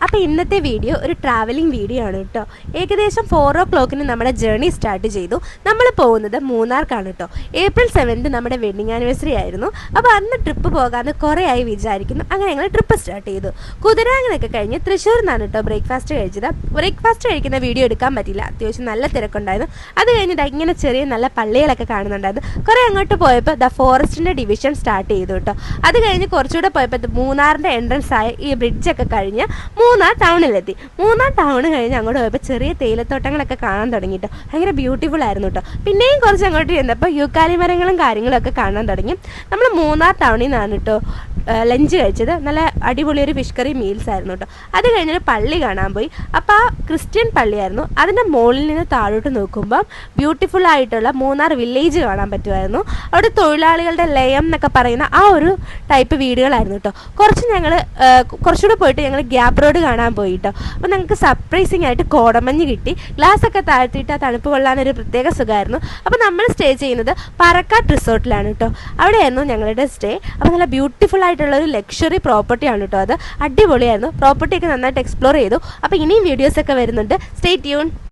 അപ്പോൾ ഇന്നത്തെ വീഡിയോ ഒരു ട്രാവലിംഗ് വീഡിയോ ആണ് കേട്ടോ. ഏകദേശം 4 o'clock നമ്മുടെ ജേർണി സ്റ്റാർട്ട് ചെയ്തു. നമ്മൾ പോകുന്നത് മൂന്നാർക്കാണ് കേട്ടോ. April 7 നമ്മുടെ വെഡിങ് ആനിവേഴ്സറി ആയിരുന്നു. അപ്പോൾ അന്ന് ട്രിപ്പ് പോകാമെന്ന് കുറേ ആയി വിചാരിക്കുന്നു. അങ്ങനെ ഞങ്ങൾ ട്രിപ്പ് സ്റ്റാർട്ട് ചെയ്തു. കുതിരാങ്ങനൊക്കെ കഴിഞ്ഞ് തൃശ്ശൂരിൽ നിന്നാണ് കേട്ടോ ബ്രേക്ക്ഫാസ്റ്റ് കഴിച്ചത്. ബ്രേക്ക്ഫാസ്റ്റ് കഴിക്കുന്ന വീഡിയോ എടുക്കാൻ പറ്റില്ല, അത്യാവശ്യം നല്ല തിരക്കുണ്ടായിരുന്നു. അത് കഴിഞ്ഞിട്ട് ഇങ്ങനെ ചെറിയ നല്ല പള്ളികളൊക്കെ കാണുന്നുണ്ടായിരുന്നു. കുറേ അങ്ങോട്ട് പോയപ്പോൾ ദ ഫോറസ്റ്റിൻ്റെ ഡിവിഷൻ സ്റ്റാർട്ട് ചെയ്തു കേട്ടോ. അത് കഴിഞ്ഞ് കുറച്ചുകൂടെ പോയപ്പോൾ മൂന്നാറിൻ്റെ എൻട്രൻസ് ആയ ഈ ബ്രിഡ്ജൊക്കെ കഴിഞ്ഞ് മൂന്നാർ ടൗണിലെത്തി. മൂന്നാർ ടൗൺ കഴിഞ്ഞ് അങ്ങോട്ട് പോയപ്പോൾ ചെറിയ തേയിലത്തോട്ടങ്ങളൊക്കെ കാണാൻ തുടങ്ങിയിട്ട് ഭയങ്കര ബ്യൂട്ടിഫുൾ ആയിരുന്നു കേട്ടോ. പിന്നെയും കുറച്ച് അങ്ങോട്ട് ചെന്നപ്പോൾ യൂക്കാലി മരങ്ങളും കാര്യങ്ങളൊക്കെ കാണാൻ തുടങ്ങി. നമ്മൾ മൂന്നാർ ടൗണിൽ നിന്നാണ് കേട്ടോ ലഞ്ച് കഴിച്ചത്. നല്ല അടിപൊളി ഒരു ഫിഷ് കറി മീൽസ് ആയിരുന്നു കേട്ടോ. അത് കഴിഞ്ഞൊരു പള്ളി കാണാൻ പോയി. അപ്പോൾ ആ ക്രിസ്ത്യൻ പള്ളിയായിരുന്നു. അതിൻ്റെ മുകളിൽ നിന്ന് താഴോട്ട് നോക്കുമ്പം ബ്യൂട്ടിഫുൾ ആയിട്ടുള്ള മൂന്നാർ വില്ലേജ് കാണാൻ പറ്റുമായിരുന്നു. അവിടെ തൊഴിലാളികളുടെ ലയം എന്നൊക്കെ പറയുന്ന ആ ഒരു ടൈപ്പ് വീടുകളായിരുന്നു കേട്ടോ. കുറച്ചുകൂടെ പോയിട്ട് ഞങ്ങൾ ഗ്യാപ്പ് റോഡ് കാണാൻ പോയി കേട്ടോ. അപ്പോൾ ഞങ്ങൾക്ക് സർപ്രൈസിങ് ആയിട്ട് കോടമഞ്ഞ് കിട്ടി. ഗ്ലാസ്സൊക്കെ താഴ്ത്തിയിട്ട് ആ തണുപ്പ് കൊള്ളാനൊരു പ്രത്യേക സുഖമായിരുന്നു. അപ്പോൾ നമ്മൾ സ്റ്റേ ചെയ്യുന്നത് പാറക്കാട് റിസോർട്ടിലാണ് കേട്ടോ. അവിടെയായിരുന്നു ഞങ്ങളുടെ സ്റ്റേ. അപ്പോൾ നല്ല ബ്യൂട്ടിഫുൾ ആയിട്ടുള്ളൊരു ലക്ഷറി പ്രോപ്പർട്ടിയാണ് കേട്ടോ. അത് അടിപൊളിയായിരുന്നു. പ്രോപ്പർട്ടിയൊക്കെ നന്നായിട്ട് എക്സ്പ്ലോർ ചെയ്തു. അപ്പോൾ ഇനിയും വീഡിയോസൊക്കെ വരുന്നുണ്ട്. Stay tune.